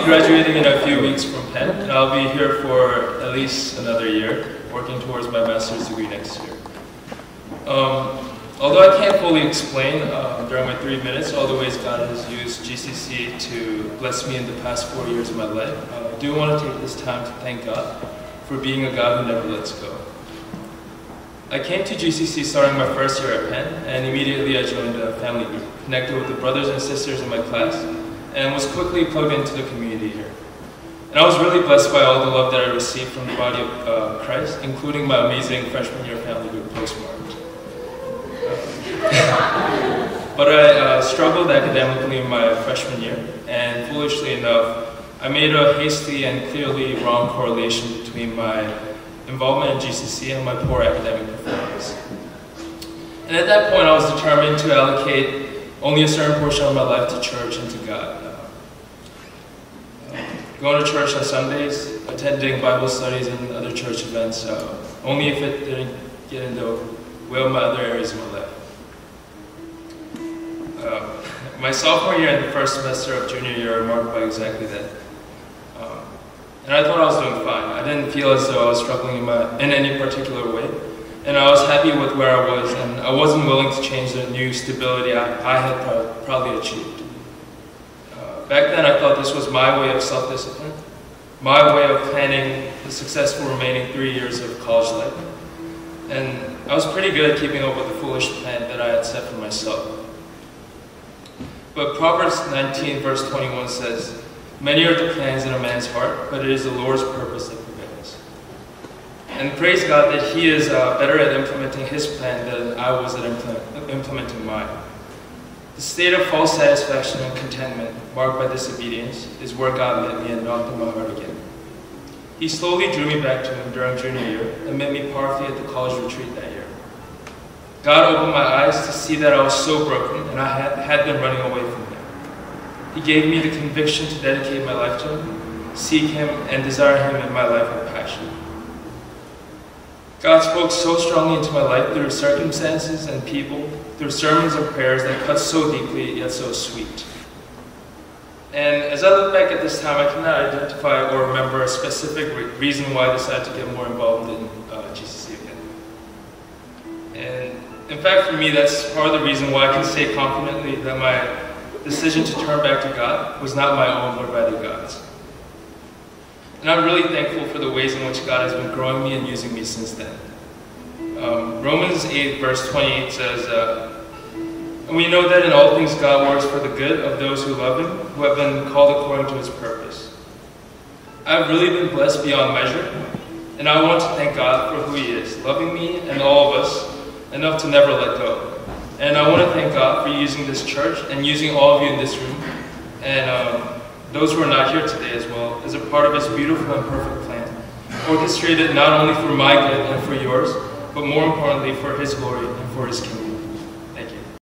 be graduating in a few weeks from Penn, and I'll be here for at least another year, working towards my master's degree next year. Although I can't fully explain during my 3 minutes all the ways God has used GCC to bless me in the past 4 years of my life, I do want to take this time to thank God for being a God who never lets go. I came to GCC starting my first year at Penn, and immediately I joined a family group, connected with the brothers and sisters in my class, and was quickly plugged into the community here. And I was really blessed by all the love that I received from the body of Christ, including my amazing freshman year family group postmark. But I struggled academically in my freshman year, and foolishly enough, I made a hasty and clearly wrong correlation between my involvement in GCC and my poor academic performance. And at that point, I was determined to allocate only a certain portion of my life to church and to God. Going to church on Sundays, attending Bible studies and other church events, only if it didn't get in the way of my other areas of my life. My sophomore year and the first semester of junior year are marked by exactly that. And I thought I was doing fine. I didn't feel as though I was struggling in any particular way. And I was happy with where I was, and I wasn't willing to change the new stability I had probably achieved. Back then I thought this was my way of self-discipline, my way of planning the successful remaining 3 years of college life. And I was pretty good at keeping up with the foolish plan that I had set for myself. But Proverbs 19 verse 21 says, "Many are the plans in a man's heart, but it is the Lord's purpose that prevails." And praise God that He is better at implementing His plan than I was at implementing mine. The state of false satisfaction and contentment marked by disobedience is where God met me and knocked on my heart again. He slowly drew me back to Him during junior year and met me powerfully at the college retreat that year. God opened my eyes to see that I was so broken and I had been running away from Him. He gave me the conviction to dedicate my life to Him, seek Him, and desire Him in my life with passion. God spoke so strongly into my life through circumstances and people, through sermons and prayers that cut so deeply yet so sweet. And as I look back at this time, I cannot identify or remember a specific reason why I decided to get more involved in GCC again. And in fact, for me, that's part of the reason why I can say confidently that my decision to turn back to God was not my own, but rather God's. And I'm really thankful for the ways in which God has been growing me and using me since then. Romans 8 verse 28 says, "And we know that in all things God works for the good of those who love Him, who have been called according to His purpose." I've really been blessed beyond measure, and I want to thank God for who He is, loving me and all of us enough to never let go. And I want to thank God for using this church and using all of you in this room, and those who are not here today as well, as a part of His beautiful and perfect plan, orchestrated not only for my good and for yours, but more importantly for His glory and for His kingdom.